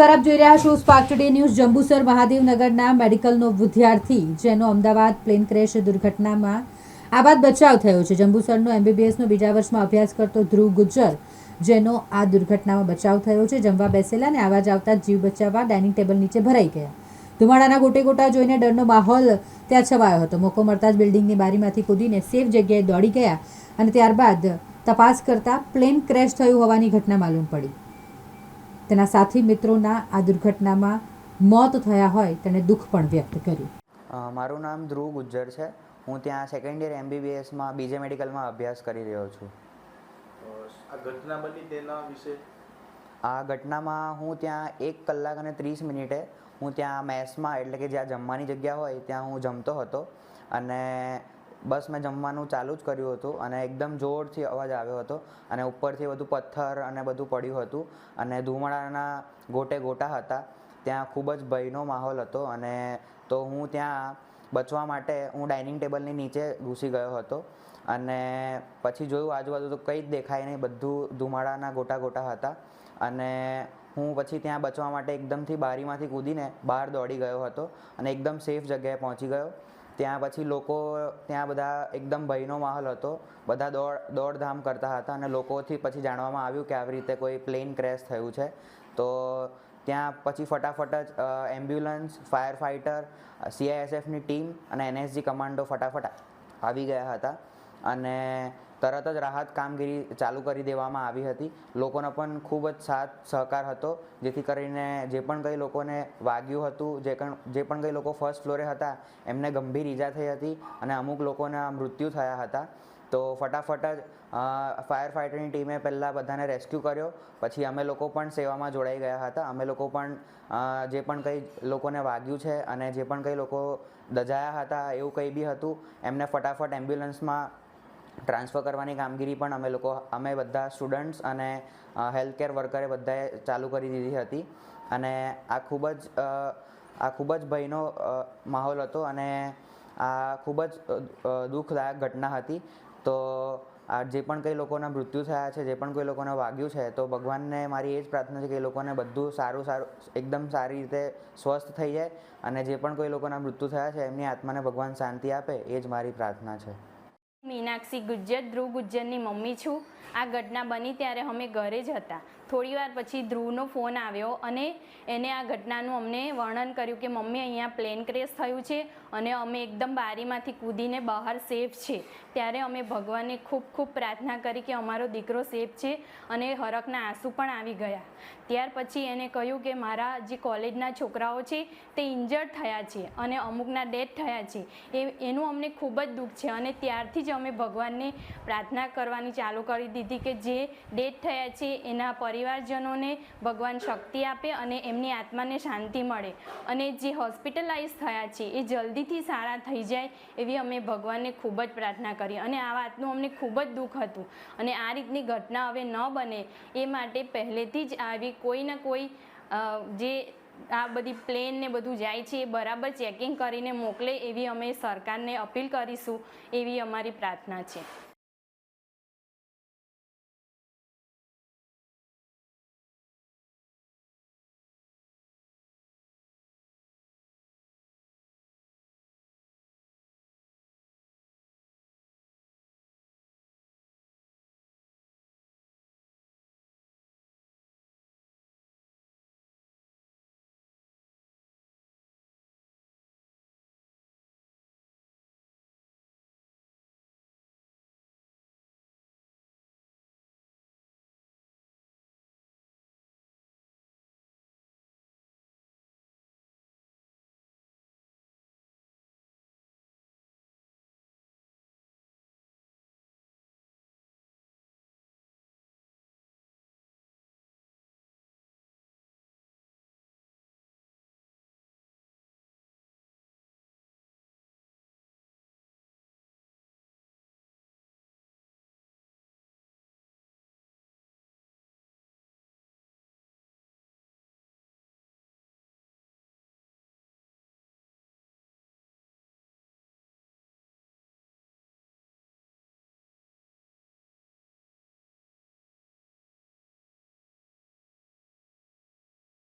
આપ જોઈ રહ્યા છો સ્પાર્ક ટુડે ન્યૂઝ. જંબુસર મહાદેવનગરના મેડિકલનો વિદ્યાર્થી જેનો અમદાવાદ પ્લેન ક્રેશ દુર્ઘટનામાં આબાદ બચાવ થયો છે. જંબુસરનો એમબીબીએસનો બીજા વર્ષમાં અભ્યાસ કરતો ધ્રુવ ગુજ્જર જેનો આ દુર્ઘટનામાં બચાવ થયો છે. જમવા બેસેલા અને આવાજ આવતા જીવ બચાવવા ડાઇનિંગ ટેબલ નીચે ભરાઈ ગયા. ધુમાડાના ગોટે ગોટા જોઈને ડરનો માહોલ ત્યાં છવાયો હતો. મોકો મળતા જ બિલ્ડિંગની બારીમાંથી કૂદીને સેફ જગ્યાએ દોડી ગયા અને ત્યારબાદ તપાસ કરતા પ્લેન ક્રેશ થયું હોવાની ઘટના માલુમ પડી. તેના સાથી મિત્રોના આ દુર્ઘટનામાં મોત થયા હોય તેણે દુઃખ પણ વ્યક્ત કર્યું. મારું નામ ધ્રુવ ગુજ્જર છે. હું ત્યાં સેકન્ડ યર એમબીબીએસમાં બીજે મેડિકલમાં અભ્યાસ કરી રહ્યો છું. આ ઘટના બની તેના વિશે? આ ઘટનામાં હું ત્યાં 1 કલાક અને 30 મિનિટે હું ત્યાં મેસમાં એટલે કે જ્યાં જમવાની જગ્યા હોય ત્યાં હું જમતો હતો અને બસ મેં જમવાનું ચાલુ જ કર્યું હતું અને એકદમ જોરથી અવાજ આવ્યો હતો અને ઉપરથી બધું પથ્થર અને બધું પડ્યું હતું અને ધુમાડાના ગોટે ગોટા હતા. ત્યાં ખૂબ જ ભયનો માહોલ હતો અને તો હું ત્યાં બચવા માટે હું ડાઇનિંગ ટેબલની નીચે ઘૂસી ગયો હતો અને પછી જોયું આજુબાજુ તો કંઈ જ દેખાય નહીં, બધું ધુમાડાના ગોટા ગોટા હતા અને હું પછી ત્યાં બચવા માટે એકદમથી બારીમાંથી કૂદીને બહાર દોડી ગયો હતો અને એકદમ સેફ જગ્યાએ પહોંચી ગયો. ત્યાં પછી લોકો ત્યાં બધા એકદમ ભયનો માહોલ હતો, બધા દોડધામ કરતા હતા અને લોકોથી પછી જાણવામાં આવ્યું કે આવી રીતે કોઈ પ્લેન ક્રેશ થયું છે. તો ત્યાં પછી ફટાફટ જ એમ્બ્યુલન્સ, ફાયર ફાઇટર, CISFની ટીમ અને NSG કમાન્ડો ફટાફટ આવી ગયા હતા અને તરત જ રાહત કામગીરી ચાલુ કરી દેવામાં આવી હતી. લોકોનો પણ ખૂબ જ સાથ સહકાર હતો, જેથી કરીને જે પણ કંઈ લોકોને વાગ્યું હતું, જે પણ કંઈ લોકો ફર્સ્ટ ફ્લોરે હતા એમને ગંભીર ઈજા થઈ હતી અને અમુક લોકોના મૃત્યુ થયા હતા. તો ફટાફટ જ ફાયર ફાઇટરની ટીમે પહેલાં બધાને રેસ્ક્યુ કર્યો. પછી અમે લોકો પણ સેવામાં જોડાઈ ગયા હતા. અમે લોકો પણ જે પણ કંઈ લોકોને વાગ્યું છે અને જે પણ કંઈ લોકો દજાયા હતા એવું કંઈ બી હતું એમને ફટાફટ એમ્બ્યુલન્સમાં ટ્રાન્સફર કરવાની કામગીરી પણ અમે બધા સ્ટુડન્ટ્સ અને હેલ્થકેર વર્કરે બધાએ ચાલુ કરી દીધી હતી અને આ ખૂબ જ ભયનો માહોલ હતો અને આ ખૂબ જ દુઃખદાયક ઘટના હતી. તો આ જે પણ કંઈ લોકોના મૃત્યુ થયા છે, જે પણ કોઈ લોકોને વાગ્યું છે, તો ભગવાનને મારી એ જ પ્રાર્થના છે કે એ લોકોને બધું સારું એકદમ સારી રીતે સ્વસ્થ થઈ જાય અને જે પણ કોઈ લોકોના મૃત્યુ થયા છે એમની આત્માને ભગવાન શાંતિ આપે, એ જ મારી પ્રાર્થના છે. મીનાક્ષી ગુજ્જર, ધ્રુવ ગુજ્જરની મમ્મી છું. આ ઘટના બની ત્યારે અમે ઘરે જ હતા. થોડીવાર પછી ધ્રુવનો ફોન આવ્યો અને એને આ ઘટનાનું અમને વર્ણન કર્યું કે મમ્મી અહીંયા પ્લેન ક્રેશ થયું છે અને અમે એકદમ બારીમાંથી કૂદીને બહાર સેફ છે. ત્યારે અમે ભગવાનને ખૂબ ખૂબ પ્રાર્થના કરી કે અમારો દીકરો સેફ છે અને હરખના આંસુ પણ આવી ગયા. ત્યાર પછી એને કહ્યું કે મારા જે કોલેજના છોકરાઓ છે તે ઇન્જર્ડ થયા છે અને અમુકના ડેથ થયા છે, એનું અમને ખૂબ જ દુઃખ છે અને ત્યારથી જ અમે ભગવાનને પ્રાર્થના કરવાની ચાલુ કરી દીધી કે જે ડેથ થયા છે એના પરિવારજનોને ભગવાન શક્તિ આપે અને એમની આત્માને શાંતિ મળે અને જે હોસ્પિટલાઇઝ થયા છે એ જલ્દીથી સારા થઈ જાય એવી અમે ભગવાનને ખૂબ જ પ્રાર્થના કરી અને આ વાતનું અમને ખૂબ જ દુઃખ હતું અને આ રીતની ઘટના હવે ન બને એ માટે પહેલેથી જ આવી કોઈ ને કોઈ જે આ બધી પ્લેન ને બધું જાય છે એ બરાબર ચેકિંગ કરીને મોકલે એવી અમે સરકારને અપીલ કરીશું, એવી અમારી પ્રાર્થના છે.